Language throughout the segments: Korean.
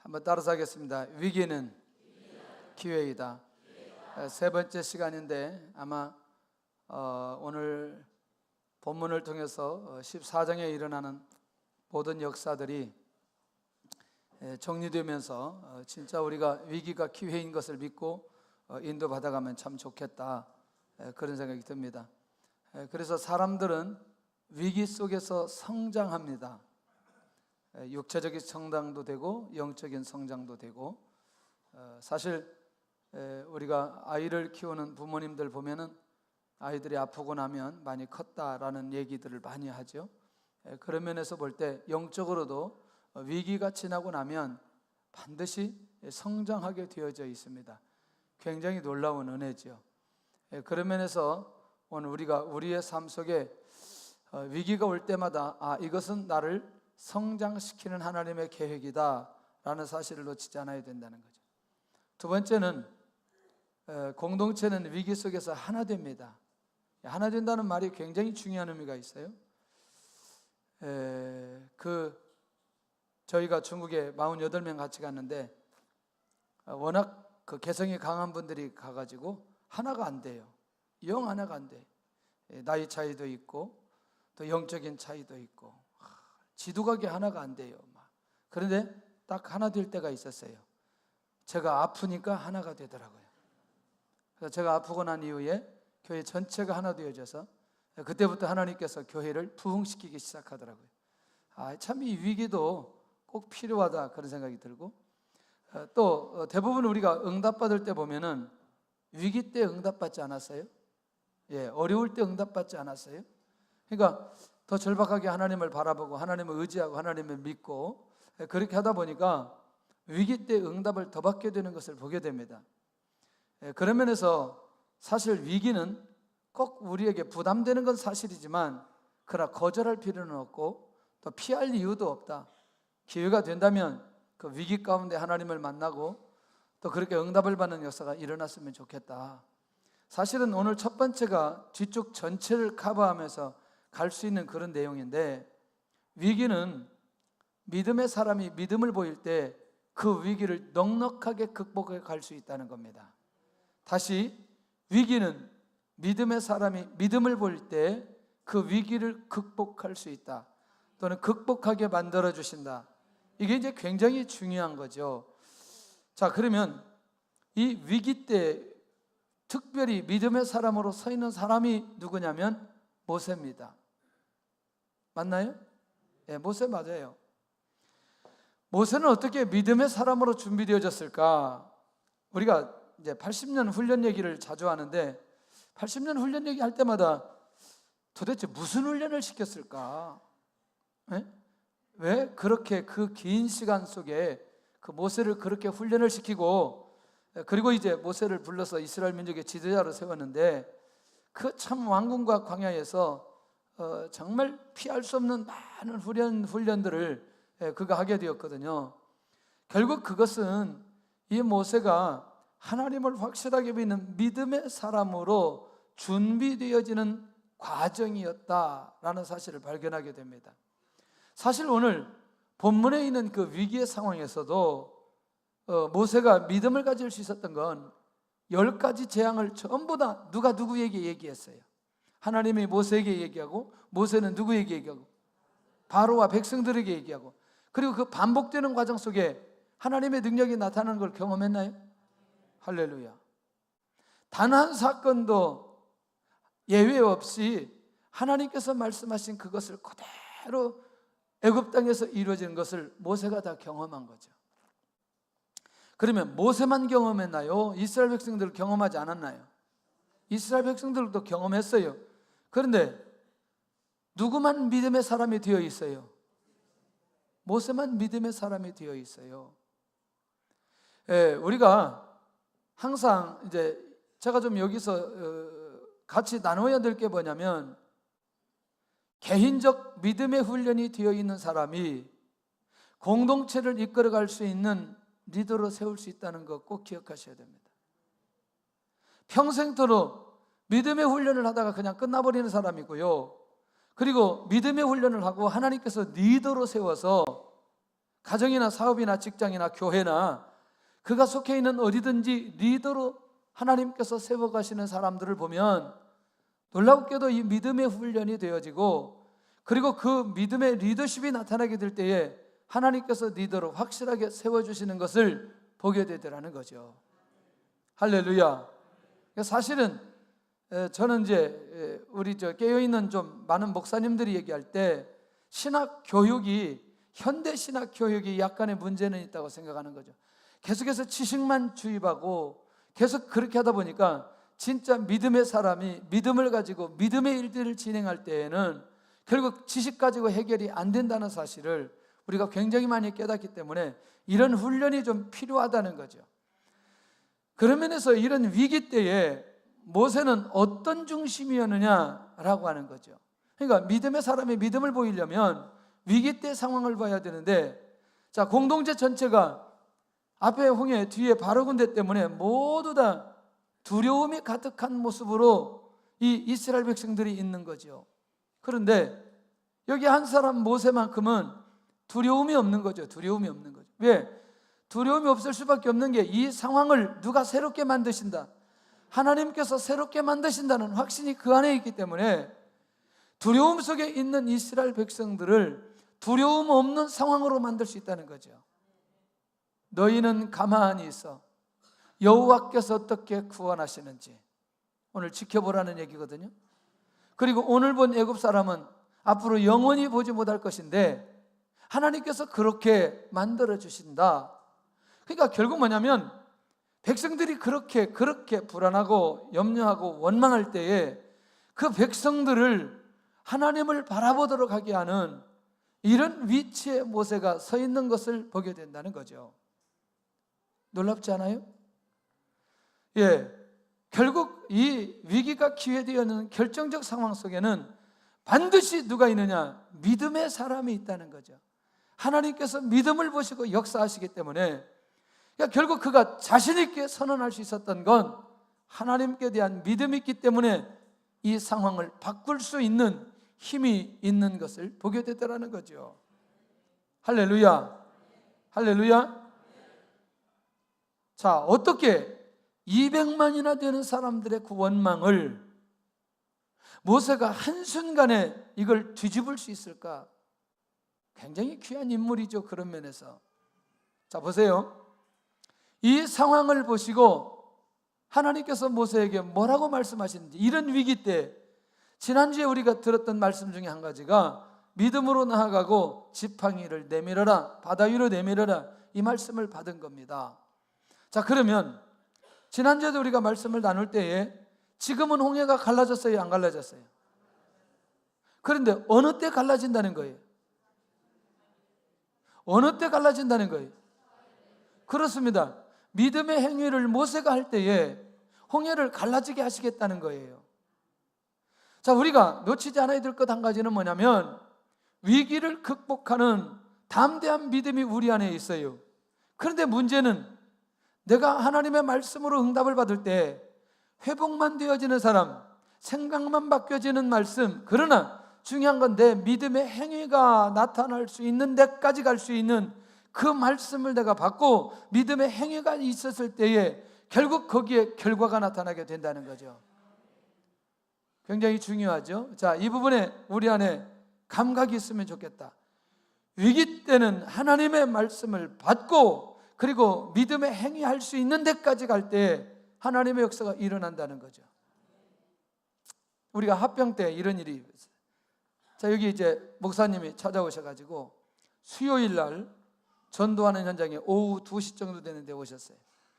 한번 따라서 하겠습니다. 위기는 기회이다. 세 번째 시간인데 아마 오늘 본문을 통해서 14장에 일어나는 모든 역사들이 정리되면서 진짜 우리가 위기가 기회인 것을 믿고 인도받아가면 참 좋겠다, 그런 생각이 듭니다. 그래서 사람들은 위기 속에서 성장합니다. 육체적인 성장도 되고 영적인 성장도 되고, 사실 우리가 아이를 키우는 부모님들 보면은 아이들이 아프고 나면 많이 컸다라는 얘기들을 많이 하죠. 그런 면에서 볼 때 영적으로도 위기가 지나고 나면 반드시 성장하게 되어져 있습니다. 굉장히 놀라운 은혜죠. 그런 면에서 오늘 우리가 우리의 삶 속에 위기가 올 때마다 이것은 나를 성장시키는 하나님의 계획이다 라는 사실을 놓치지 않아야 된다는 거죠. 두 번째는 공동체는 위기 속에서 하나 됩니다. 하나 된다는 말이 굉장히 중요한 의미가 있어요. 저희가 중국에 48명 같이 갔는데 워낙 그 개성이 강한 분들이 가가지고 하나가 안 돼요. 영 하나가 안 돼. 나이 차이도 있고 또 영적인 차이도 있고 지도각이 하나가 안 돼요. 그런데 딱 하나 될 때가 있었어요. 제가 아프니까 하나가 되더라고요. 그래서 제가 아프고 난 이후에 교회 전체가 하나 되어져서 그때부터 하나님께서 교회를 부흥시키기 시작하더라고요. 참 이 위기도 꼭 필요하다, 그런 생각이 들고, 또 대부분 우리가 응답받을 때 보면은 위기 때 응답받지 않았어요? 어려울 때 응답받지 않았어요? 그러니까 더 절박하게 하나님을 바라보고 하나님을 의지하고 하나님을 믿고 그렇게 하다 보니까 위기 때 응답을 더 받게 되는 것을 보게 됩니다. 그런 면에서 사실 위기는 꼭 우리에게 부담되는 건 사실이지만 그러나 거절할 필요는 없고 또 피할 이유도 없다. 기회가 된다면 그 위기 가운데 하나님을 만나고 또 그렇게 응답을 받는 역사가 일어났으면 좋겠다. 사실은 오늘 첫 번째가 뒤쪽 전체를 커버하면서 갈 수 있는 그런 내용인데, 위기는 믿음의 사람이 믿음을 보일 때 그 위기를 넉넉하게 극복해 갈 수 있다는 겁니다. 다시, 위기는 믿음의 사람이 믿음을 볼 때 그 위기를 극복할 수 있다, 또는 극복하게 만들어 주신다. 이게 이제 굉장히 중요한 거죠. 자, 그러면 이 위기 때 특별히 믿음의 사람으로 서 있는 사람이 누구냐면 모세입니다. 맞나요? 모세 맞아요. 모세는 어떻게 믿음의 사람으로 준비되어졌을까? 우리가 이제 80년 훈련 얘기를 자주 하는데 80년 훈련 얘기할 때마다 도대체 무슨 훈련을 시켰을까? 왜 그렇게 그 긴 시간 속에 그 모세를 그렇게 훈련을 시키고, 그리고 이제 모세를 불러서 이스라엘 민족의 지도자로 세웠는데 그 참 왕궁과 광야에서 정말 피할 수 없는 많은 훈련들을 그가 하게 되었거든요. 결국 그것은 이 모세가 하나님을 확실하게 믿는 믿음의 사람으로 준비되어지는 과정이었다라는 사실을 발견하게 됩니다. 사실 오늘 본문에 있는 그 위기의 상황에서도 모세가 믿음을 가질 수 있었던 건 10가지 재앙을 전부 다 누가 누구에게 얘기했어요? 하나님이 모세에게 얘기하고, 모세는 누구에게 얘기하고? 바로와 백성들에게 얘기하고, 그리고 그 반복되는 과정 속에 하나님의 능력이 나타나는 걸 경험했나요? 할렐루야. 단 한 사건도 예외 없이 하나님께서 말씀하신 그것을 그대로 애굽 땅에서 이루어지는 것을 모세가 다 경험한 거죠. 그러면 모세만 경험했나요? 이스라엘 백성들을 경험하지 않았나요? 이스라엘 백성들도 경험했어요. 그런데 누구만 믿음의 사람이 되어 있어요? 모세만 믿음의 사람이 되어 있어요. 우리가 항상 이제 제가 좀 여기서 같이 나눠야 될 게 뭐냐면, 개인적 믿음의 훈련이 되어 있는 사람이 공동체를 이끌어갈 수 있는 리더로 세울 수 있다는 거 꼭 기억하셔야 됩니다. 평생토록 믿음의 훈련을 하다가 그냥 끝나버리는 사람이고요, 그리고 믿음의 훈련을 하고 하나님께서 리더로 세워서 가정이나 사업이나 직장이나 교회나 그가 속해 있는 어디든지 리더로 하나님께서 세워가시는 사람들을 보면 놀랍게도 이 믿음의 훈련이 되어지고, 그리고 그 믿음의 리더십이 나타나게 될 때에 하나님께서 리더로 확실하게 세워주시는 것을 보게 되더라는 거죠. 할렐루야. 사실은 저는 이제 우리 깨어있는 좀 많은 목사님들이 얘기할 때 신학 교육이, 현대 신학 교육이 약간의 문제는 있다고 생각하는 거죠. 계속해서 지식만 주입하고 계속 그렇게 하다 보니까 진짜 믿음의 사람이 믿음을 가지고 믿음의 일들을 진행할 때에는 결국 지식 가지고 해결이 안 된다는 사실을 우리가 굉장히 많이 깨닫기 때문에 이런 훈련이 좀 필요하다는 거죠. 그런 면에서 이런 위기 때에 모세는 어떤 중심이었느냐라고 하는 거죠. 그러니까 믿음의 사람이 믿음을 보이려면 위기 때 상황을 봐야 되는데, 자, 공동체 전체가 앞에 홍해 뒤에 바로 군대 때문에 모두 다 두려움이 가득한 모습으로 이 이스라엘 백성들이 있는 거죠. 그런데 여기 한 사람 모세만큼은 두려움이 없는 거죠. 두려움이 없는 거죠. 왜? 두려움이 없을 수밖에 없는 게 이 상황을 누가 새롭게 만드신다, 하나님께서 새롭게 만드신다는 확신이 그 안에 있기 때문에 두려움 속에 있는 이스라엘 백성들을 두려움 없는 상황으로 만들 수 있다는 거죠. 너희는 가만히 있어 여호와께서 어떻게 구원하시는지 오늘 지켜보라는 얘기거든요. 그리고 오늘 본 애굽 사람은 앞으로 영원히 보지 못할 것인데 하나님께서 그렇게 만들어 주신다. 그러니까 결국 뭐냐면 백성들이 그렇게 불안하고 염려하고 원망할 때에 그 백성들을 하나님을 바라보도록 하게 하는 이런 위치에 모세가 서 있는 것을 보게 된다는 거죠. 놀랍지 않아요? 예, 결국 이 위기가 기회되는 결정적 상황 속에는 반드시 누가 있느냐? 믿음의 사람이 있다는 거죠. 하나님께서 믿음을 보시고 역사하시기 때문에, 그러니까 결국 그가 자신 있게 선언할 수 있었던 건 하나님께 대한 믿음이 있기 때문에 이 상황을 바꿀 수 있는 힘이 있는 것을 보게 됐다는 거죠. 할렐루야. 할렐루야. 자, 어떻게 200만이나 되는 사람들의 그 원망을 모세가 한순간에 이걸 뒤집을 수 있을까? 굉장히 귀한 인물이죠. 그런 면에서. 자, 보세요. 이 상황을 보시고 하나님께서 모세에게 뭐라고 말씀하시는지, 이런 위기 때 지난주에 우리가 들었던 말씀 중에 한 가지가 믿음으로 나아가고 지팡이를 내밀어라, 바다 위로 내밀어라, 이 말씀을 받은 겁니다. 자, 그러면 지난주에도 우리가 말씀을 나눌 때에 지금은 홍해가 갈라졌어요, 안 갈라졌어요? 그런데 어느 때 갈라진다는 거예요? 어느 때 갈라진다는 거예요? 그렇습니다. 믿음의 행위를 모세가 할 때에 홍해를 갈라지게 하시겠다는 거예요. 자, 우리가 놓치지 않아야 될 것 한 가지는 뭐냐면 위기를 극복하는 담대한 믿음이 우리 안에 있어요. 그런데 문제는 내가 하나님의 말씀으로 응답을 받을 때 회복만 되어지는 사람, 생각만 바뀌어지는 말씀, 그러나 중요한 건 내 믿음의 행위가 나타날 수 있는 데까지 갈 수 있는 그 말씀을 내가 받고 믿음의 행위가 있었을 때에 결국 거기에 결과가 나타나게 된다는 거죠. 굉장히 중요하죠. 자, 이 부분에 우리 안에 감각이 있으면 좋겠다. 위기 때는 하나님의 말씀을 받고 그리고 믿음의 행위할 수 있는 데까지 갈 때 하나님의 역사가 일어난다는 거죠. 우리가 합병 때 이런 일이 있어요. 자, 여기 이제 목사님이 찾아오셔가지고 수요일 날 전도하는 현장에 오후 2시 정도 되는데 오셨어요.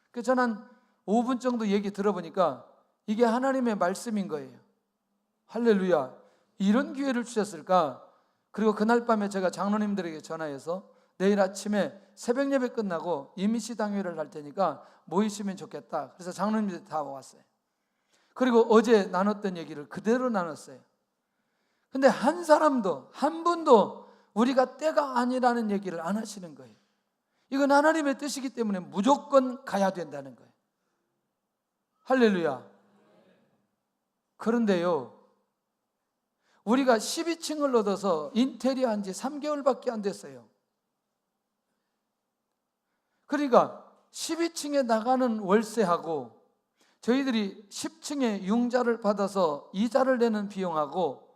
그래서 저는 한 5분 정도 얘기 들어보니까 이게 하나님의 말씀인 거예요. 할렐루야. 이런 기회를 주셨을까? 그리고 그날 밤에 제가 장로님들에게 전화해서 내일 아침에 새벽 예배 끝나고 임시 당회를 할 테니까 모이시면 좋겠다. 그래서 장로님들이 다 왔어요. 그리고 어제 나눴던 얘기를 그대로 나눴어요. 근데 한 사람도, 한 분도 우리가 때가 아니라는 얘기를 안 하시는 거예요. 이건 하나님의 뜻이기 때문에 무조건 가야 된다는 거예요. 할렐루야. 그런데요, 우리가 12층을 얻어서 인테리어 한 지 3개월밖에 안 됐어요. 그러니까 12층에 나가는 월세하고 저희들이 10층에 융자를 받아서 이자를 내는 비용하고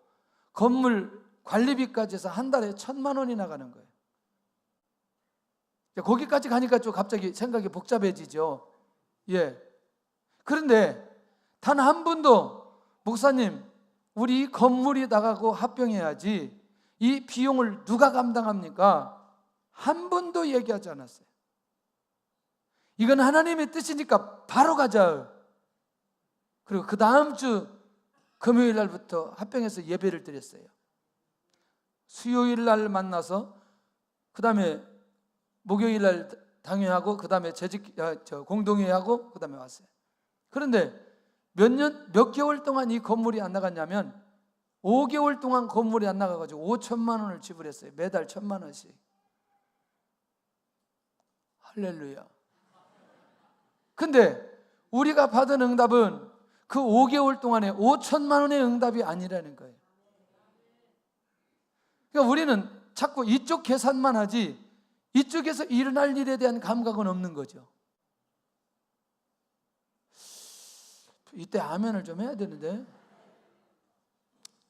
건물 관리비까지 해서 한 달에 1,000만 원이 나가는 거예요. 거기까지 가니까 좀 갑자기 생각이 복잡해지죠. 예. 그런데 단 한 분도 목사님, 우리 이 건물이 나가고 합병해야지 이 비용을 누가 감당합니까? 한 분도 얘기하지 않았어요. 이건 하나님의 뜻이니까 바로 가자. 그리고 그 다음 주 금요일 날부터 합병해서 예배를 드렸어요. 수요일 날 만나서 그 다음에 목요일 날 당회하고 그 다음에 공동회하고 그 다음에 왔어요. 그런데 몇 개월 동안 이 건물이 안 나갔냐면 5개월 동안 건물이 안 나가가지고 5천만 원을 지불했어요. 매달 1,000만 원씩. 할렐루야. 근데 우리가 받은 응답은 그 5개월 동안에 5천만 원의 응답이 아니라는 거예요. 그러니까 우리는 자꾸 이쪽 계산만 하지 이쪽에서 일어날 일에 대한 감각은 없는 거죠. 이때 아멘을 좀 해야 되는데.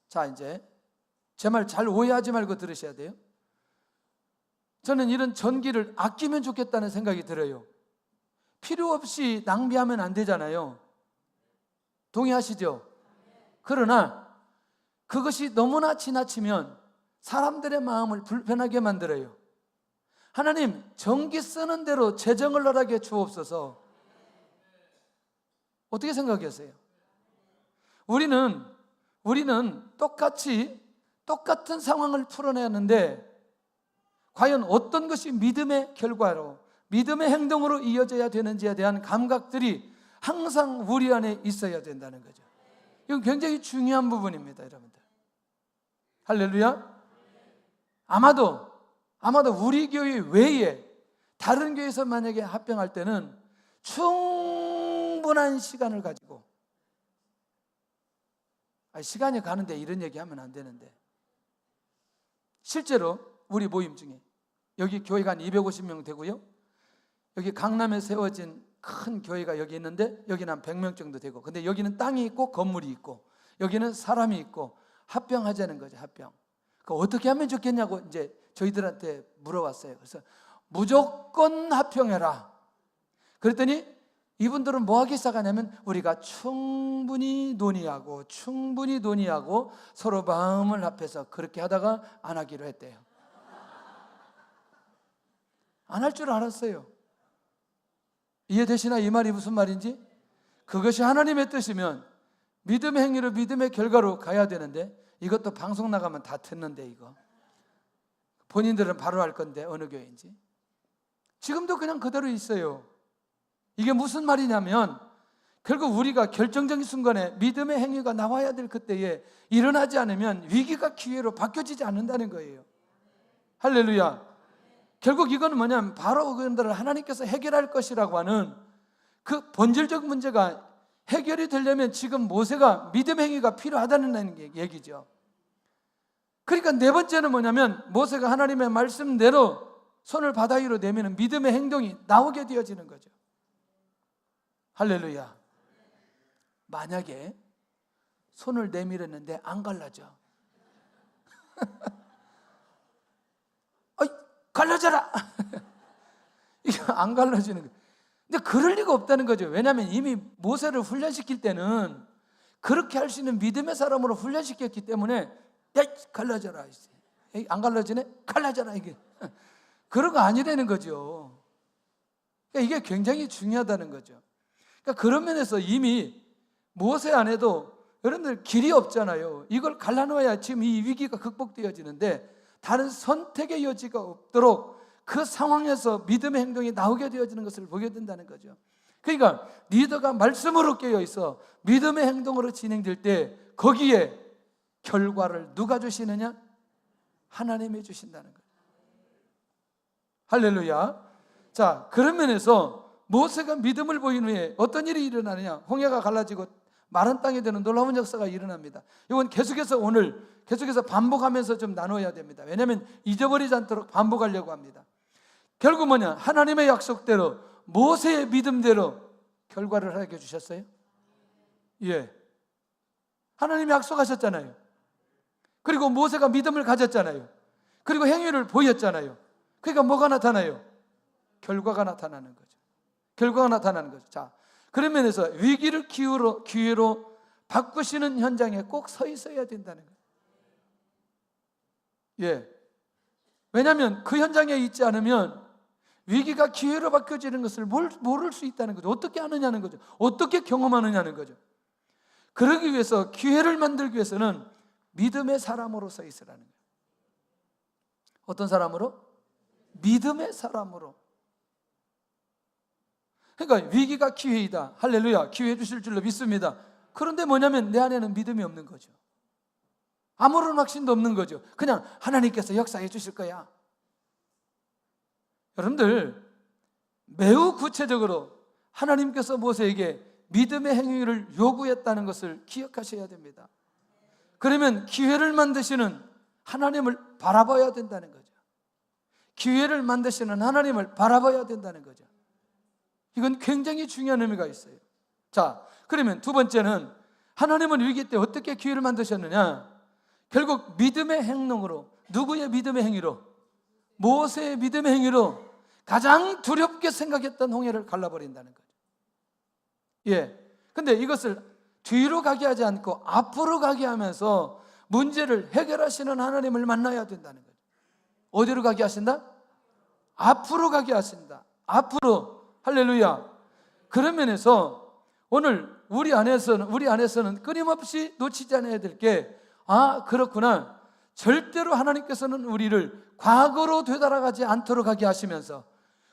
자, 이제 제 말 잘 오해하지 말고 들으셔야 돼요. 저는 이런 전기를 아끼면 좋겠다는 생각이 들어요. 필요 없이 낭비하면 안 되잖아요. 동의하시죠? 그러나 그것이 너무나 지나치면 사람들의 마음을 불편하게 만들어요. 하나님, 전기 쓰는 대로 재정을 허락해 주옵소서. 어떻게 생각하세요? 우리는 똑같은 상황을 풀어내는데 과연 어떤 것이 믿음의 결과로, 믿음의 행동으로 이어져야 되는지에 대한 감각들이 항상 우리 안에 있어야 된다는 거죠. 이건 굉장히 중요한 부분입니다, 여러분들. 할렐루야. 아마도 우리 교회 외에 다른 교회에서 만약에 합병할 때는 충분한 시간을 가지고, 시간이 가는데 이런 얘기하면 안 되는데, 실제로 우리 모임 중에 여기 교회가 한 250명 되고요, 여기 강남에 세워진 큰 교회가 여기 있는데 여기는 한 100명 정도 되고, 근데 여기는 땅이 있고 건물이 있고 여기는 사람이 있고 합병하자는 거죠. 합병. 어떻게 하면 좋겠냐고 이제 저희들한테 물어봤어요. 그래서 무조건 합병해라. 그랬더니 이분들은 뭐 하기 시작하냐면 우리가 충분히 논의하고 서로 마음을 합해서 그렇게 하다가 안 하기로 했대요. 안 할 줄 알았어요. 이해되시나? 이 말이 무슨 말인지? 그것이 하나님의 뜻이면 믿음의 행위로 믿음의 결과로 가야 되는데, 이것도 방송 나가면 다 듣는데, 이거 본인들은 바로 할 건데 어느 교회인지. 지금도 그냥 그대로 있어요. 이게 무슨 말이냐면 결국 우리가 결정적인 순간에 믿음의 행위가 나와야 될 그때에 일어나지 않으면 위기가 기회로 바뀌어지지 않는다는 거예요. 할렐루야. 결국 이거는 뭐냐면 바로 그들을 하나님께서 해결할 것이라고 하는 그 본질적 문제가 해결이 되려면 지금 모세가 믿음의 행위가 필요하다는 얘기죠. 그러니까 네 번째는 뭐냐면 모세가 하나님의 말씀대로 손을 바다 위로 내미는 믿음의 행동이 나오게 되어지는 거죠. 할렐루야. 만약에 손을 내밀었는데 안 갈라져. 갈라져라. 이게 안 갈라지는 거예요. 근데 그럴 리가 없다는 거죠. 왜냐하면 이미 모세를 훈련시킬 때는 그렇게 할 수 있는 믿음의 사람으로 훈련시켰기 때문에 야, 갈라져라. 안 갈라지네? 갈라져라. 이게 그런 거 아니라는 거죠. 그러니까 이게 굉장히 중요하다는 거죠. 그러니까 그런 면에서 이미 모세 안에도 여러분들 길이 없잖아요. 이걸 갈라놓아야 지금 이 위기가 극복되어지는데 다른 선택의 여지가 없도록 그 상황에서 믿음의 행동이 나오게 되어지는 것을 보게 된다는 거죠. 그러니까 리더가 말씀으로 깨어있어 믿음의 행동으로 진행될 때 거기에 결과를 누가 주시느냐? 하나님이 주신다는 거예요. 할렐루야. 자, 그런 면에서 모세가 믿음을 보인 후에 어떤 일이 일어나느냐? 홍해가 갈라지고 마른 땅이 되는 놀라운 역사가 일어납니다. 이건 계속해서 반복하면서 좀 나눠야 됩니다. 왜냐하면 잊어버리지 않도록 반복하려고 합니다. 결국 뭐냐? 하나님의 약속대로, 모세의 믿음대로 결과를 하게 해주셨어요. 예, 하나님이 약속하셨잖아요. 그리고 모세가 믿음을 가졌잖아요. 그리고 행위를 보였잖아요. 그러니까 뭐가 나타나요? 결과가 나타나는 거죠. 결과가 나타나는 거죠. 자, 그런 면에서 위기를 기회로 바꾸시는 현장에 꼭 서 있어야 된다는 거예요. 예. 왜냐하면 그 현장에 있지 않으면 위기가 기회로 바뀌어지는 것을 모를 수 있다는 거죠. 어떻게 아느냐는 거죠. 어떻게 경험하느냐는 거죠. 그러기 위해서, 기회를 만들기 위해서는 믿음의 사람으로 서 있으라는 거예요. 어떤 사람으로? 믿음의 사람으로. 그러니까 위기가 기회이다. 할렐루야. 기회 주실 줄로 믿습니다. 그런데 뭐냐면 내 안에는 믿음이 없는 거죠. 아무런 확신도 없는 거죠. 그냥 하나님께서 역사해 주실 거야. 여러분들, 매우 구체적으로 하나님께서 모세에게 믿음의 행위를 요구했다는 것을 기억하셔야 됩니다. 그러면 기회를 만드시는 하나님을 바라봐야 된다는 거죠. 기회를 만드시는 하나님을 바라봐야 된다는 거죠. 이건 굉장히 중요한 의미가 있어요. 자, 그러면 두 번째는 하나님은 위기 때 어떻게 기회를 만드셨느냐? 결국 믿음의 행동으로, 누구의 믿음의 행위로? 모세의 믿음의 행위로 가장 두렵게 생각했던 홍해를 갈라버린다는 거죠. 예. 근데 이것을 뒤로 가게 하지 않고 앞으로 가게 하면서 문제를 해결하시는 하나님을 만나야 된다는 거죠. 어디로 가게 하신다? 앞으로 가게 하신다. 앞으로. 할렐루야. 그런 면에서 오늘 우리 안에서는 끊임없이 놓치지 않아야 될 게, 그렇구나. 절대로 하나님께서는 우리를 과거로 되돌아가지 않도록 하게 하시면서,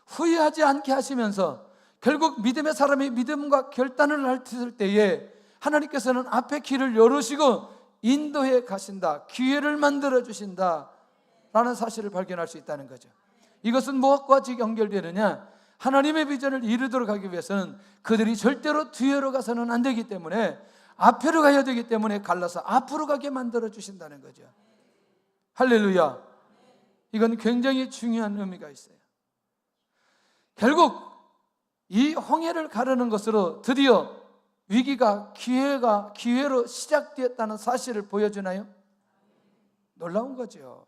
후회하지 않게 하시면서, 결국 믿음의 사람이 믿음과 결단을 할 때에 하나님께서는 앞에 길을 열으시고 인도해 가신다. 기회를 만들어 주신다 라는 사실을 발견할 수 있다는 거죠. 이것은 무엇과 연결되느냐? 하나님의 비전을 이루도록 하기 위해서는 그들이 절대로 뒤로 가서는 안 되기 때문에, 앞으로 가야 되기 때문에 갈라서 앞으로 가게 만들어 주신다는 거죠. 할렐루야. 이건 굉장히 중요한 의미가 있어요. 결국 이 홍해를 가르는 것으로 드디어 위기가 기회로 시작되었다는 사실을 보여주나요? 놀라운 거죠.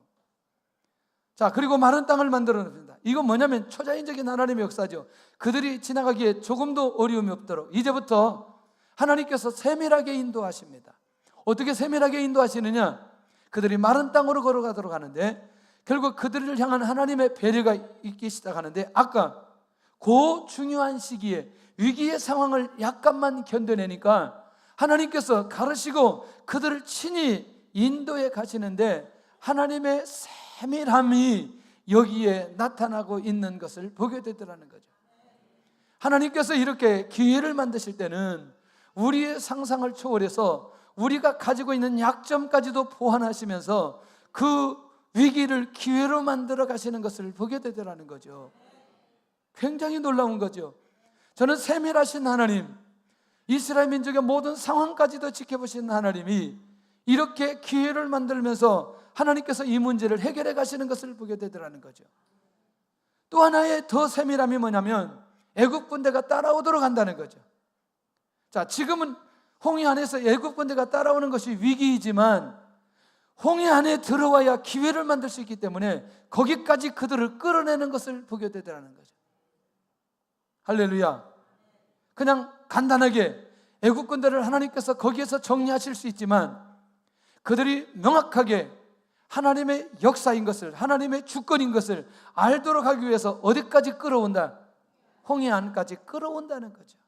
자, 그리고 마른 땅을 만들어 냅니다. 이건 뭐냐면 초자연적인 하나님의 역사죠. 그들이 지나가기에 조금도 어려움이 없도록 이제부터 하나님께서 세밀하게 인도하십니다. 어떻게 세밀하게 인도하시느냐? 그들이 마른 땅으로 걸어가도록 하는데, 결국 그들을 향한 하나님의 배려가 있기 시작하는데, 아까 그 중요한 시기에 위기의 상황을 약간만 견뎌내니까 하나님께서 가르시고 그들을 친히 인도해 가시는데, 하나님의 세밀함이 여기에 나타나고 있는 것을 보게 되더라는 거죠. 하나님께서 이렇게 기회를 만드실 때는 우리의 상상을 초월해서 우리가 가지고 있는 약점까지도 보완하시면서 그 위기를 기회로 만들어 가시는 것을 보게 되더라는 거죠. 굉장히 놀라운 거죠. 저는 세밀하신 하나님, 이스라엘 민족의 모든 상황까지도 지켜보신 하나님이 이렇게 기회를 만들면서 하나님께서 이 문제를 해결해 가시는 것을 보게 되더라는 거죠. 또 하나의 더 세밀함이 뭐냐면 애국 군대가 따라오도록 한다는 거죠. 자, 지금은 홍해 안에서 애국 군대가 따라오는 것이 위기이지만 홍해 안에 들어와야 기회를 만들 수 있기 때문에 거기까지 그들을 끌어내는 것을 보게 되더라는 거죠. 할렐루야. 그냥 간단하게 애국 군대를 하나님께서 거기에서 정리하실 수 있지만 그들이 명확하게 하나님의 역사인 것을, 하나님의 주권인 것을 알도록 하기 위해서 어디까지 끌어온다? 홍해 안까지 끌어온다는 거죠.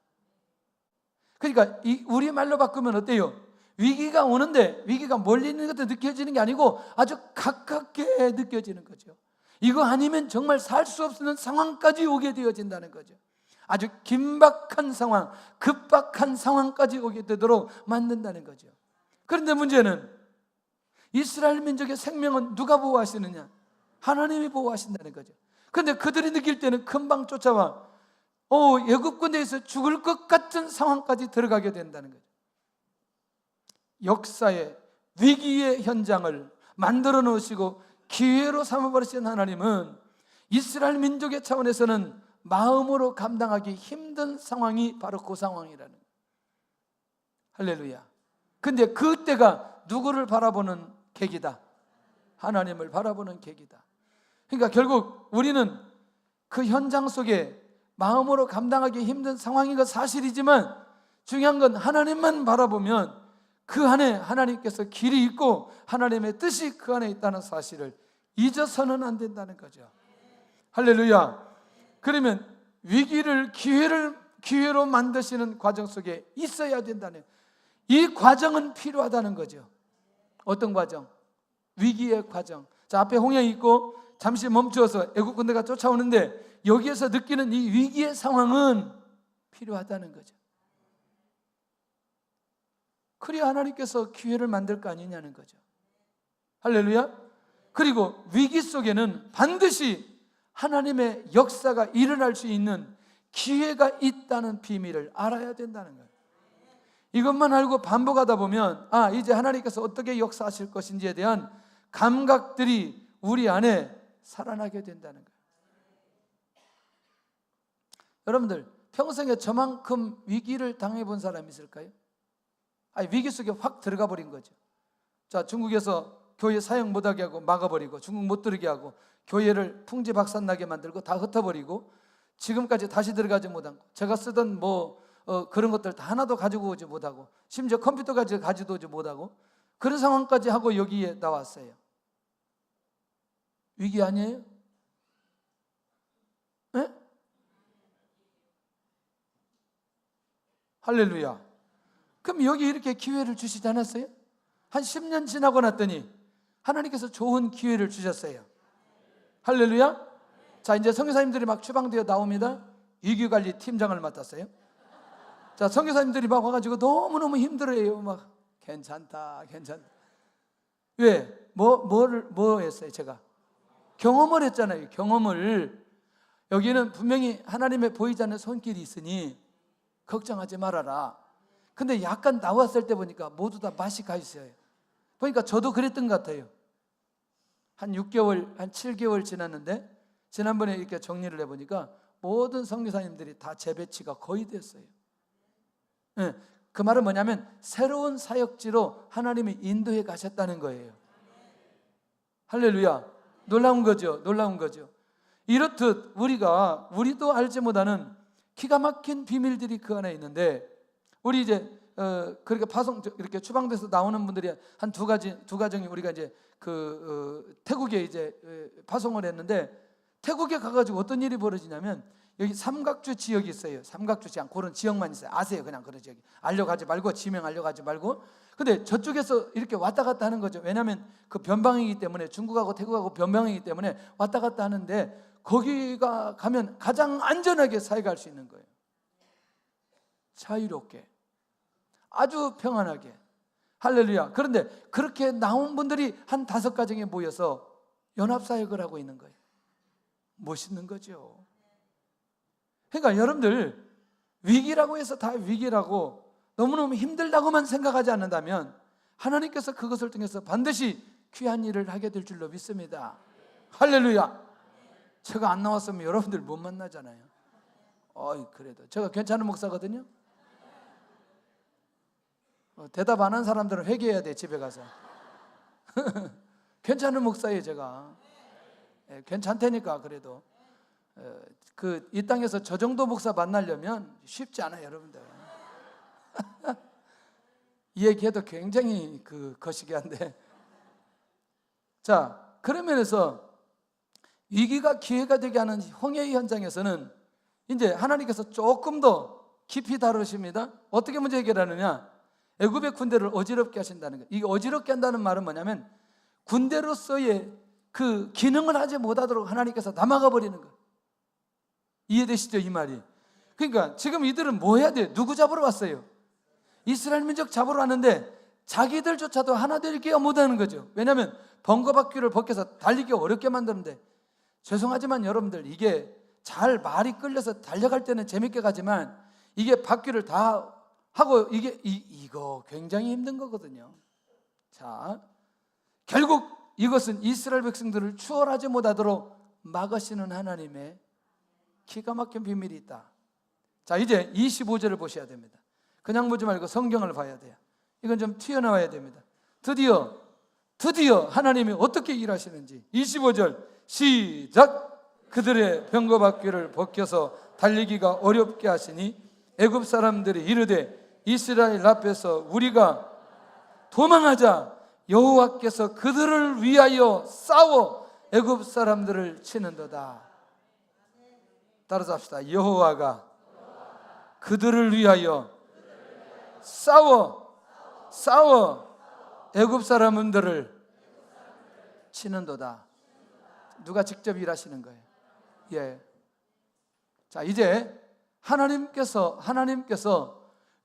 그러니까 우리 말로 바꾸면 어때요? 위기가 오는데 위기가 멀리 있는 것도 느껴지는 게 아니고 아주 가깝게 느껴지는 거죠. 이거 아니면 정말 살 수 없는 상황까지 오게 되어진다는 거죠. 아주 긴박한 상황, 급박한 상황까지 오게 되도록 만든다는 거죠. 그런데 문제는 이스라엘 민족의 생명은 누가 보호하시느냐? 하나님이 보호하신다는 거죠. 그런데 그들이 느낄 때는 금방 쫓아와 애국 군대에서 죽을 것 같은 상황까지 들어가게 된다는 거죠. 역사의 위기의 현장을 만들어 놓으시고 기회로 삼아버리신 하나님은 이스라엘 민족의 차원에서는 마음으로 감당하기 힘든 상황이 바로 그 상황이라는 거예요. 할렐루야. 근데 그때가 누구를 바라보는 계기다? 하나님을 바라보는 계기다. 그러니까 결국 우리는 그 현장 속에 마음으로 감당하기 힘든 상황인 건 사실이지만 중요한 건 하나님만 바라보면 그 안에 하나님께서 길이 있고 하나님의 뜻이 그 안에 있다는 사실을 잊어서는 안 된다는 거죠. 할렐루야. 그러면 위기를 기회로 만드시는 과정 속에 있어야 된다는, 이 과정은 필요하다는 거죠. 어떤 과정? 위기의 과정. 자, 앞에 홍해 있고 잠시 멈추어서 애국 군대가 쫓아오는데 여기에서 느끼는 이 위기의 상황은 필요하다는 거죠. 그래야 하나님께서 기회를 만들 거 아니냐는 거죠. 할렐루야. 그리고 위기 속에는 반드시 하나님의 역사가 일어날 수 있는 기회가 있다는 비밀을 알아야 된다는 거예요. 이것만 알고 반복하다 보면 이제 하나님께서 어떻게 역사하실 것인지에 대한 감각들이 우리 안에 살아나게 된다는 거예요. 여러분들 평생에 저만큼 위기를 당해본 사람 있을까요? 위기 속에 확 들어가 버린 거죠. 자, 중국에서 교회 사역 못하게 하고 막아버리고 중국 못 들게 하고 교회를 풍지박산나게 만들고 다 흩어버리고 지금까지 다시 들어가지 못한 거. 제가 쓰던 그런 것들 다 하나도 가지고 오지 못하고 심지어 컴퓨터까지 가지고 오지 못하고 그런 상황까지 하고 여기에 나왔어요. 위기 아니에요? 네? 할렐루야. 그럼 여기 이렇게 기회를 주시지 않았어요? 한 10년 지나고 났더니 하나님께서 좋은 기회를 주셨어요. 할렐루야. 자, 이제 선교사님들이 막 추방되어 나옵니다. 위기관리 팀장을 맡았어요. 자, 선교사님들이 막 와가지고 너무너무 힘들어해요. 막 괜찮다. 왜? 뭐 했어요? 제가 경험을 했잖아요. 경험을. 여기는 분명히 하나님의 보이지 않는 손길이 있으니 걱정하지 말아라. 근데 약간 나왔을 때 보니까 모두 다 맛이 가 있어요. 보니까 저도 그랬던 것 같아요. 한 6개월, 한 7개월 지났는데 지난번에 이렇게 정리를 해보니까 모든 선교사님들이 다 재배치가 거의 됐어요. 네, 그 말은 뭐냐면 새로운 사역지로 하나님이 인도해 가셨다는 거예요. 할렐루야. 놀라운 거죠. 이렇듯 우리도 알지 못하는 기가 막힌 비밀들이 그 안에 있는데 우리 이제 그렇게 이렇게 추방돼서 나오는 분들이 한 두 가정이 우리가 이제 태국에 이제 파송을 했는데 태국에 가가지고 어떤 일이 벌어지냐면 여기 삼각주 지역이 있어요. 삼각주 지역 그런 지역만 있어요. 아세요? 그냥 그런 지역이. 알려가지 말고 지명 알려가지 말고. 근데 저쪽에서 이렇게 왔다 갔다 하는 거죠. 왜냐하면 그 변방이기 때문에 중국하고 태국하고 변방이기 때문에 왔다 갔다 하는데 거기가 가면 가장 안전하게 사역할 수 있는 거예요. 자유롭게, 아주 평안하게. 할렐루야. 그런데 그렇게 나온 분들이 한 5가정에 모여서 연합사역을 하고 있는 거예요. 멋있는 거죠. 그러니까 여러분들 위기라고 해서 다 위기라고 너무너무 힘들다고만 생각하지 않는다면 하나님께서 그것을 통해서 반드시 귀한 일을 하게 될 줄로 믿습니다. 할렐루야. 제가 안 나왔으면 여러분들 못 만나잖아요. 그래도 제가 괜찮은 목사거든요. 대답 안 한 사람들은 회개해야 돼. 집에 가서. 괜찮은 목사예요. 제가 괜찮다니까. 그래도 이 땅에서 저 정도 목사 만나려면 쉽지 않아요. 여러분들 이 얘기해도 굉장히 거시기한데, 자, 그런 면에서 위기가 기회가 되게 하는 홍해의 현장에서는 이제 하나님께서 조금 더 깊이 다루십니다. 어떻게 문제 해결하느냐? 애굽의 군대를 어지럽게 하신다는 거예요. 이 어지럽게 한다는 말은 뭐냐면 군대로서의 그 기능을 하지 못하도록 하나님께서 다 막아버리는 거예요. 이해되시죠? 이 말이. 그러니까 지금 이들은 뭐 해야 돼요? 누구 잡으러 왔어요? 이스라엘 민족 잡으러 왔는데 자기들조차도 하나 되기가 못하는 거죠. 왜냐하면 번거바퀴를 벗겨서 달리기 어렵게 만드는데, 죄송하지만 여러분들 이게 잘 말이 끌려서 달려갈 때는 재밌게 가지만 이게 바퀴를 다 하고 이거 굉장히 힘든 거거든요. 자, 결국 이것은 이스라엘 백성들을 추월하지 못하도록 막으시는 하나님의 기가 막힌 비밀이 있다. 자, 이제 25절을 보셔야 됩니다. 그냥 보지 말고 성경을 봐야 돼요. 이건 좀 튀어나와야 됩니다. 드디어 하나님이 어떻게 일하시는지. 25절 시작. 그들의 병거바퀴를 벗겨서 달리기가 어렵게 하시니 애굽 사람들이 이르되 이스라엘 앞에서 우리가 도망하자. 여호와께서 그들을 위하여 싸워 애굽 사람들을 치는도다. 따라서 합시다. 여호와가 그들을 위하여 싸워 애굽 사람들을 치는도다. 누가 직접 일하시는 거예요? 예. 자, 이제 하나님께서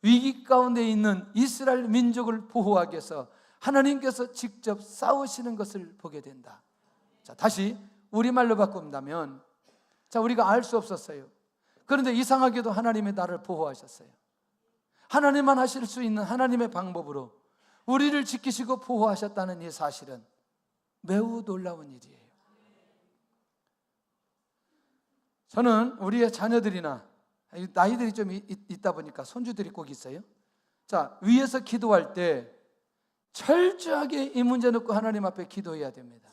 위기 가운데 있는 이스라엘 민족을 보호하기 위해서 하나님께서 직접 싸우시는 것을 보게 된다. 자, 다시 우리말로 바꾼다면, 자, 우리가 알 수 없었어요. 그런데 이상하게도 하나님이 나를 보호하셨어요. 하나님만 하실 수 있는 하나님의 방법으로 우리를 지키시고 보호하셨다는 이 사실은 매우 놀라운 일이에요. 저는 우리의 자녀들이나 나이들이 좀 있다 보니까 손주들이 꼭 있어요. 자, 위에서 기도할 때 철저하게 이 문제 놓고 하나님 앞에 기도해야 됩니다.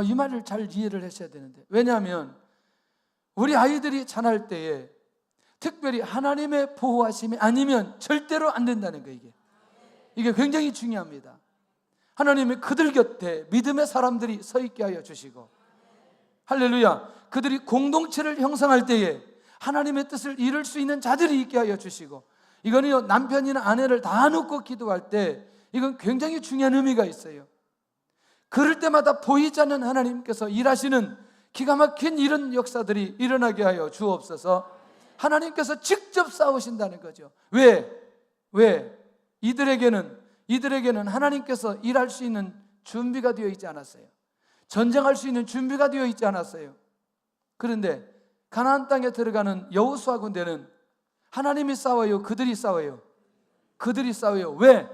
이 말을 잘 이해를 하셔야 되는데, 왜냐하면 우리 아이들이 자랄 때에 특별히 하나님의 보호하심이 아니면 절대로 안 된다는 거예요. 이게 굉장히 중요합니다. 하나님이 그들 곁에 믿음의 사람들이 서 있게 하여 주시고, 할렐루야, 그들이 공동체를 형성할 때에 하나님의 뜻을 이룰 수 있는 자들이 있게 하여 주시고, 이거는요, 남편이나 아내를 다 놓고 기도할 때 이건 굉장히 중요한 의미가 있어요. 그럴 때마다 보이지 않는 하나님께서 일하시는 기가 막힌 이런 역사들이 일어나게 하여 주옵소서. 하나님께서 직접 싸우신다는 거죠. 왜? 이들에게는 하나님께서 일할 수 있는 준비가 되어 있지 않았어요. 전쟁할 수 있는 준비가 되어 있지 않았어요. 그런데 가나안 땅에 들어가는 여호수아 군대는 하나님이 싸워요? 그들이 싸워요? 그들이 싸워요. 왜?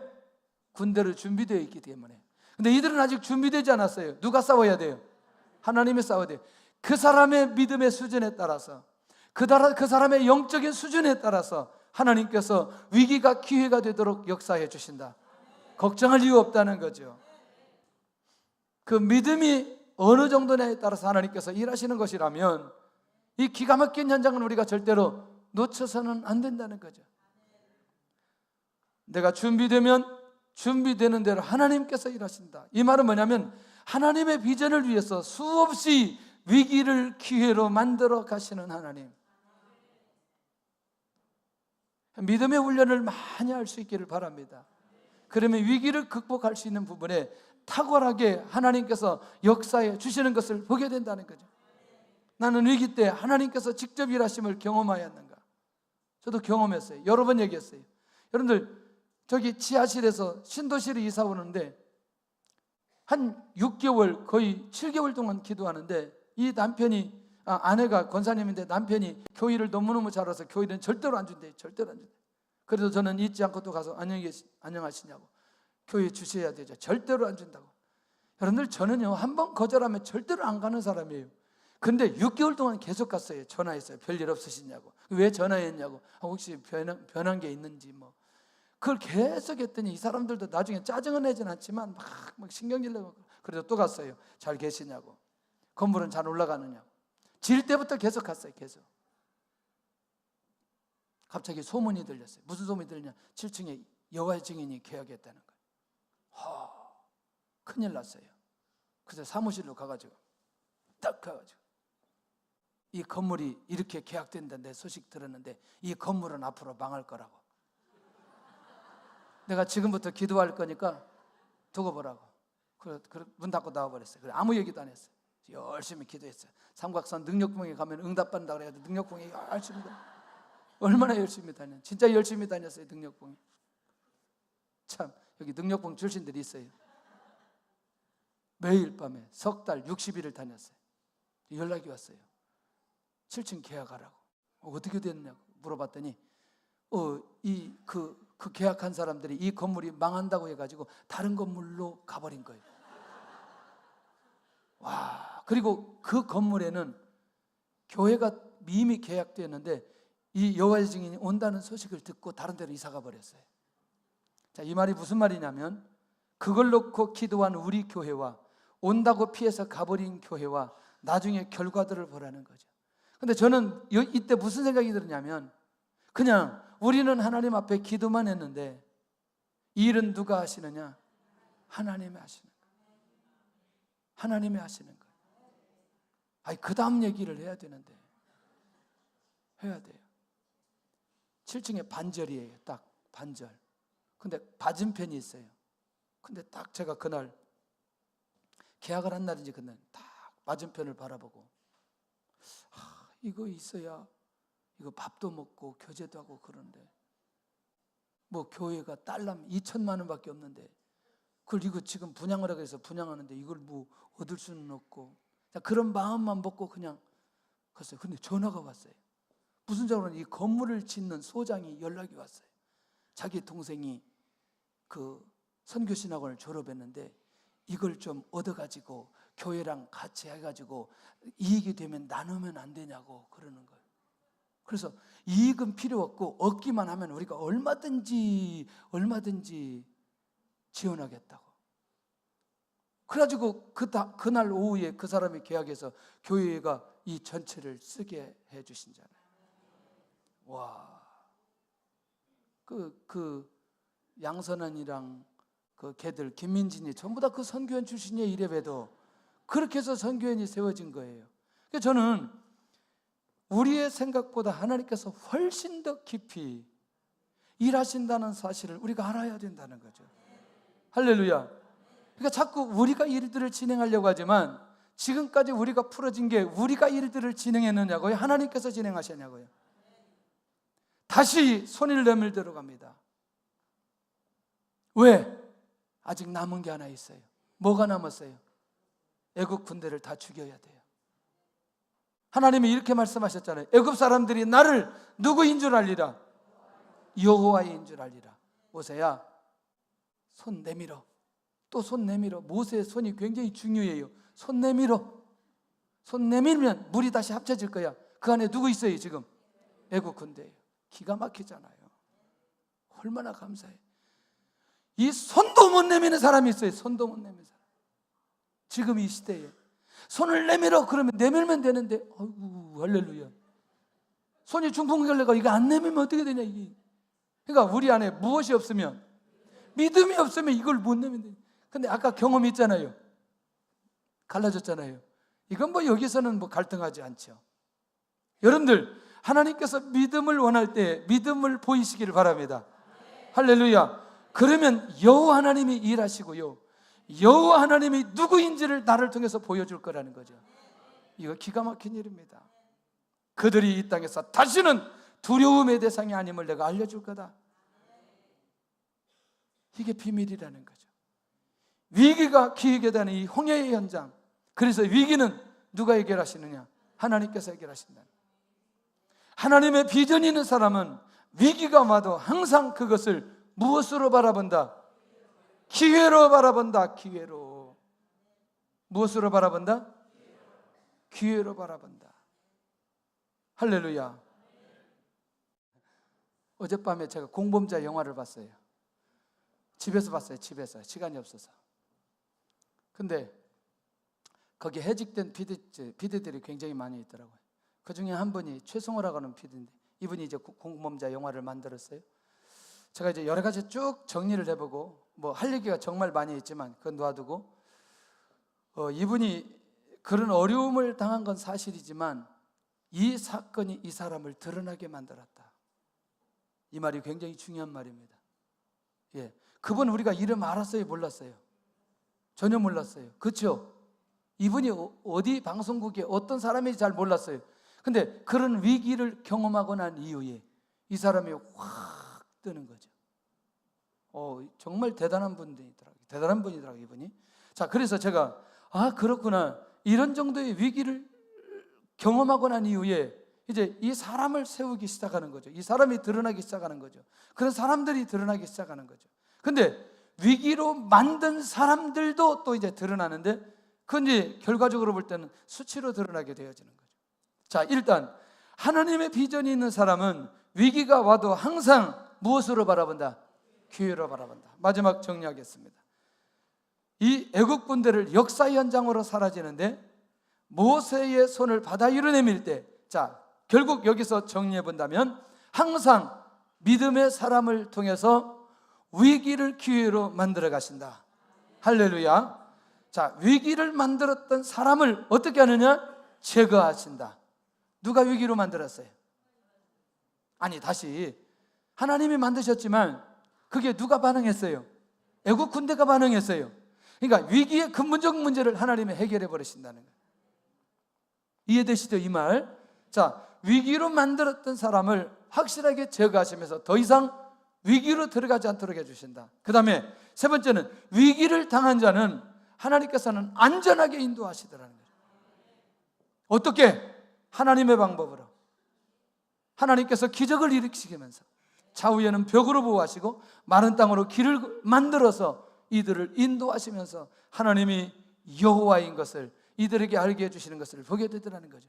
군대로 준비되어 있기 때문에. 근데 이들은 아직 준비되지 않았어요. 누가 싸워야 돼요? 하나님이 싸워야 돼요. 그 사람의 믿음의 수준에 따라서, 그 사람의 영적인 수준에 따라서 하나님께서 위기가 기회가 되도록 역사해 주신다. 걱정할 이유 없다는 거죠. 그 믿음이 어느 정도냐에 따라서 하나님께서 일하시는 것이라면 이 기가 막힌 현장은 우리가 절대로 놓쳐서는 안 된다는 거죠. 내가 준비되면 준비되는 대로 하나님께서 일하신다. 이 말은 뭐냐면 하나님의 비전을 위해서 수없이 위기를 기회로 만들어 가시는 하나님. 믿음의 훈련을 많이 할 수 있기를 바랍니다. 그러면 위기를 극복할 수 있는 부분에 탁월하게 하나님께서 역사해 주시는 것을 보게 된다는 거죠. 나는 위기 때 하나님께서 직접 일하심을 경험하였는가? 저도 경험했어요. 여러 번 얘기했어요. 여러분들, 저기 지하실에서 신도시를 이사 오는데 한 6개월, 거의 7개월 동안 기도하는데, 이 남편이, 아내가 권사님인데 남편이 교회를 너무너무 잘 와서 교회는 절대로 안 준대요. 절대로 안 준대요. 그래서 저는 잊지 않고 또 가서 안녕하시냐고, 교회 주셔야 되죠. 절대로 안 준다고. 여러분들, 저는요, 한번 거절하면 절대로 안 가는 사람이에요. 근데 6개월 동안 계속 갔어요. 전화했어요. 별일 없으시냐고. 왜 전화했냐고. 혹시 변한 게 있는지 뭐. 그걸 계속 했더니 이 사람들도 나중에 짜증은 내진 않지만 막 신경질 내고, 그래서 또 갔어요. 잘 계시냐고. 건물은 잘 올라가느냐고. 질 때부터 계속 갔어요. 계속. 갑자기 소문이 들렸어요. 무슨 소문이 들렸냐? 7층에 여호와의 증인이 계약했다는 거예요. 큰일 났어요. 그래서 사무실로 가가지고 딱 가가지고, 이 건물이 이렇게 계약된다는데 소식 들었는데 이 건물은 앞으로 망할 거라고. 내가 지금부터 기도할 거니까 두고 보라고. 문 닫고 나와버렸어요. 그래, 아무 얘기도 안 했어요. 열심히 기도했어요. 삼각산 능력봉에 가면 응답받는다고 해서 능력봉에 열심히 얼마나 열심히 다녔어요. 진짜 열심히 다녔어요. 능력봉에. 참, 여기 능력봉 출신들이 있어요. 매일 밤에 석 달 60일을 다녔어요. 연락이 왔어요. 7층 계약하라고. 어떻게 됐냐고 물어봤더니 그 계약한 사람들이 이 건물이 망한다고 해가지고 다른 건물로 가버린 거예요. 와, 그리고 그 건물에는 교회가 이미 계약되었는데 이 여호와의 증인이 온다는 소식을 듣고 다른 데로 이사가 버렸어요. 자, 이 말이 무슨 말이냐면 그걸 놓고 기도한 우리 교회와 온다고 피해서 가버린 교회와 나중에 결과들을 보라는 거죠. 근데 저는 이때 무슨 생각이 들었냐면 그냥 우리는 하나님 앞에 기도만 했는데 이 일은 누가 하시느냐? 하나님이 하시는 거예요. 하나님이 하시는 거예요. 아니, 그 다음 얘기를 해야 되는데 해야 돼요. 7층에 반절이에요. 딱 반절. 근데 맞은편이 있어요. 근데 딱 제가 그날 계약을 한 날인지 그날 딱 맞은편을 바라보고 이거 있어야 이거 밥도 먹고 교제도 하고 그러는데 뭐 교회가 달람 2천만 원밖에 없는데 그걸 이거 지금 분양을 하기 위해서 분양하는데 이걸 뭐 얻을 수는 없고 그런 마음만 먹고 그냥 갔어요. 근데 전화가 왔어요. 무슨 전화는 이 건물을 짓는 소장이 연락이 왔어요. 자기 동생이 그 선교신학원을 졸업했는데 이걸 좀 얻어가지고 교회랑 같이 해가지고 이익이 되면 나누면 안 되냐고 그러는 거예요. 그래서 이익은 필요 없고 얻기만 하면 우리가 얼마든지 지원하겠다고. 그래가지고 그날 오후에 그 사람이 계약해서 교회가 이 전체를 쓰게 해주신잖아요. 와, 그 양선환이랑 그 걔들 김민진이 전부 다 그 선교원 출신이에요. 이래봬도 그렇게 해서 선교원이 세워진 거예요. 그래서 저는 우리의 생각보다 하나님께서 훨씬 더 깊이 일하신다는 사실을 우리가 알아야 된다는 거죠. 할렐루야. 그러니까 자꾸 우리가 일들을 진행하려고 하지만 지금까지 우리가 풀어진 게 우리가 일들을 진행했느냐고요? 하나님께서 진행하셨냐고요? 다시 손을 내밀도록 갑니다. 왜? 아직 남은 게 하나 있어요. 뭐가 남았어요? 애국 군대를 다 죽여야 돼요. 하나님이 이렇게 말씀하셨잖아요. 애국 사람들이 나를 누구인 줄 알리라? 여호와인 줄 알리라. 모세야, 손 내밀어. 또 손 내밀어. 모세의 손이 굉장히 중요해요. 손 내밀어. 손 내밀면 물이 다시 합쳐질 거야. 그 안에 누구 있어요 지금? 애국 군대예요. 기가 막히잖아요. 얼마나 감사해. 이 손도 못 내미는 사람이 있어요. 손도 못 내미는 사람. 지금 이 시대에 손을 내밀어 그러면 내밀면 되는데 아이고 할렐루야. 손이 중풍결례가 이거 안 내밀면 어떻게 되냐 이게. 그러니까 우리 안에 무엇이 없으면 믿음이 없으면 이걸 못 내면 돼. 근데 아까 경험이 있잖아요. 갈라졌잖아요. 이건 뭐 여기서는 뭐 갈등하지 않죠. 여러분들 하나님께서 믿음을 원할 때 믿음을 보이시기를 바랍니다. 할렐루야. 그러면 여호와 하나님이 일하시고요, 여호와 하나님이 누구인지를 나를 통해서 보여줄 거라는 거죠. 이거 기가 막힌 일입니다. 그들이 이 땅에서 다시는 두려움의 대상이 아님을 내가 알려줄 거다. 이게 비밀이라는 거죠. 위기가 기회게 되는 이 홍해의 현장. 그래서 위기는 누가 해결하시느냐? 하나님께서 해결하신다. 하나님의 비전이 있는 사람은 위기가 와도 항상 그것을 무엇으로 바라본다? 기회로 바라본다. 기회로. 무엇으로 바라본다? 기회로 바라본다. 할렐루야. 어젯밤에 제가 공범자 영화를 봤어요. 집에서 봤어요. 집에서. 시간이 없어서. 근데 거기 해직된 PD들이 굉장히 많이 있더라고요. 그 중에 한 분이 최승호라고 하는 PD인데 이분이 이제 공범자 영화를 만들었어요. 제가 이제 여러 가지 쭉 정리를 해보고 뭐 할 얘기가 정말 많이 있지만 그건 놔두고 이분이 그런 어려움을 당한 건 사실이지만 이 사건이 이 사람을 드러나게 만들었다. 이 말이 굉장히 중요한 말입니다. 예, 그분 우리가 이름 알았어요? 몰랐어요? 전혀 몰랐어요. 그렇죠? 이분이 어디 방송국에 어떤 사람인지 잘 몰랐어요. 근데 그런 위기를 경험하고 난 이후에 이 사람이 확 뜨는 거죠. 정말 대단한 분이더라고요. 대단한 분이더라고요, 이분이. 자, 그래서 제가 그렇구나. 이런 정도의 위기를 경험하고 난 이후에 이제 이 사람을 세우기 시작하는 거죠. 이 사람이 드러나기 시작하는 거죠. 그런 사람들이 드러나기 시작하는 거죠. 근데 위기로 만든 사람들도 또 이제 드러나는데 그런데 결과적으로 볼 때는 수치로 드러나게 되어지는 거죠. 자, 일단 하나님의 비전이 있는 사람은 위기가 와도 항상 무엇으로 바라본다? 기회로 바라본다. 마지막 정리하겠습니다. 이 애국 군대를 역사 현장으로 사라지는데 모세의 손을 바다 위로 내밀 때, 자, 결국 여기서 정리해 본다면 항상 믿음의 사람을 통해서 위기를 기회로 만들어 가신다. 할렐루야. 자, 위기를 만들었던 사람을 어떻게 하느냐? 제거하신다. 누가 위기로 만들었어요? 아니, 다시 하나님이 만드셨지만 그게 누가 반응했어요? 애국 군대가 반응했어요. 그러니까 위기의 근본적 문제를 하나님이 해결해 버리신다는 거예요. 이해되시죠? 이 말. 자, 위기로 만들었던 사람을 확실하게 제거하시면서 더 이상 위기로 들어가지 않도록 해주신다. 그 다음에 세 번째는 위기를 당한 자는 하나님께서는 안전하게 인도하시더라는 거예요. 어떻게? 하나님의 방법으로. 하나님께서 기적을 일으키시면서 좌우에는 벽으로 보호하시고 마른 땅으로 길을 만들어서 이들을 인도하시면서 하나님이 여호와인 것을 이들에게 알게 해주시는 것을 보게 되더라는 거죠.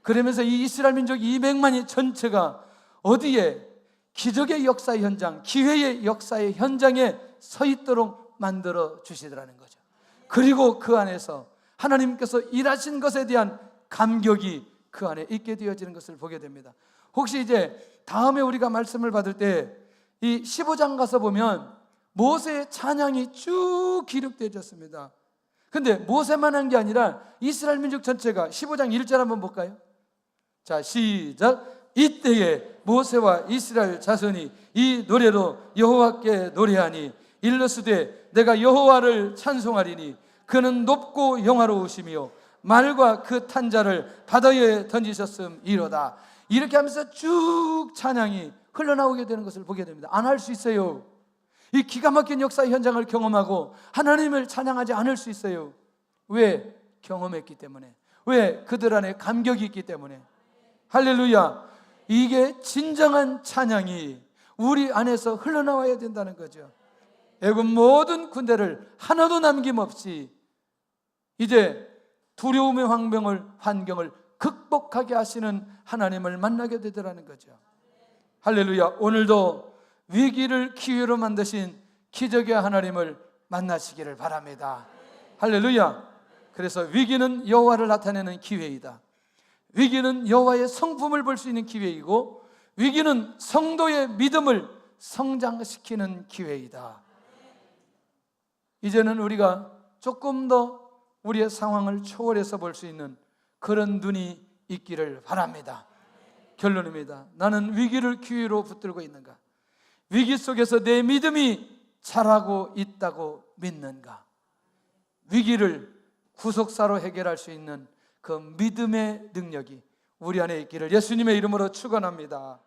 그러면서 이 이스라엘 민족 200만이 전체가 어디에? 기적의 역사의 현장, 기회의 역사의 현장에 서 있도록 만들어 주시더라는 거죠. 그리고 그 안에서 하나님께서 일하신 것에 대한 감격이 그 안에 있게 되어지는 것을 보게 됩니다. 혹시 이제 다음에 우리가 말씀을 받을 때 이 15장 가서 보면 모세의 찬양이 쭉 기록되어졌습니다. 근데 모세만 한 게 아니라 이스라엘 민족 전체가 15장 1절 한번 볼까요? 자, 시작. 이때에 모세와 이스라엘 자손이 이 노래로 여호와께 노래하니 일러스되 내가 여호와를 찬송하리니 그는 높고 영화로우시며 말과 그 탄자를 바다에 던지셨음이로다. 이렇게 하면서 쭉 찬양이 흘러나오게 되는 것을 보게 됩니다. 안 할 수 있어요. 이 기가 막힌 역사의 현장을 경험하고 하나님을 찬양하지 않을 수 있어요. 왜? 경험했기 때문에. 왜? 그들 안에 감격이 있기 때문에. 할렐루야. 이게 진정한 찬양이 우리 안에서 흘러나와야 된다는 거죠. 애굽 모든 군대를 하나도 남김없이 이제 두려움의 환경을 극복하게 하시는 하나님을 만나게 되더라는 거죠. 할렐루야. 오늘도 위기를 기회로 만드신 기적의 하나님을 만나시기를 바랍니다. 할렐루야. 그래서 위기는 여호와를 나타내는 기회이다. 위기는 여호와의 성품을 볼 수 있는 기회이고 위기는 성도의 믿음을 성장시키는 기회이다. 이제는 우리가 조금 더 우리의 상황을 초월해서 볼 수 있는 그런 눈이 있기를 바랍니다. 결론입니다. 나는 위기를 기회로 붙들고 있는가? 위기 속에서 내 믿음이 자라고 있다고 믿는가? 위기를 구속사로 해결할 수 있는 그 믿음의 능력이 우리 안에 있기를 예수님의 이름으로 축원합니다.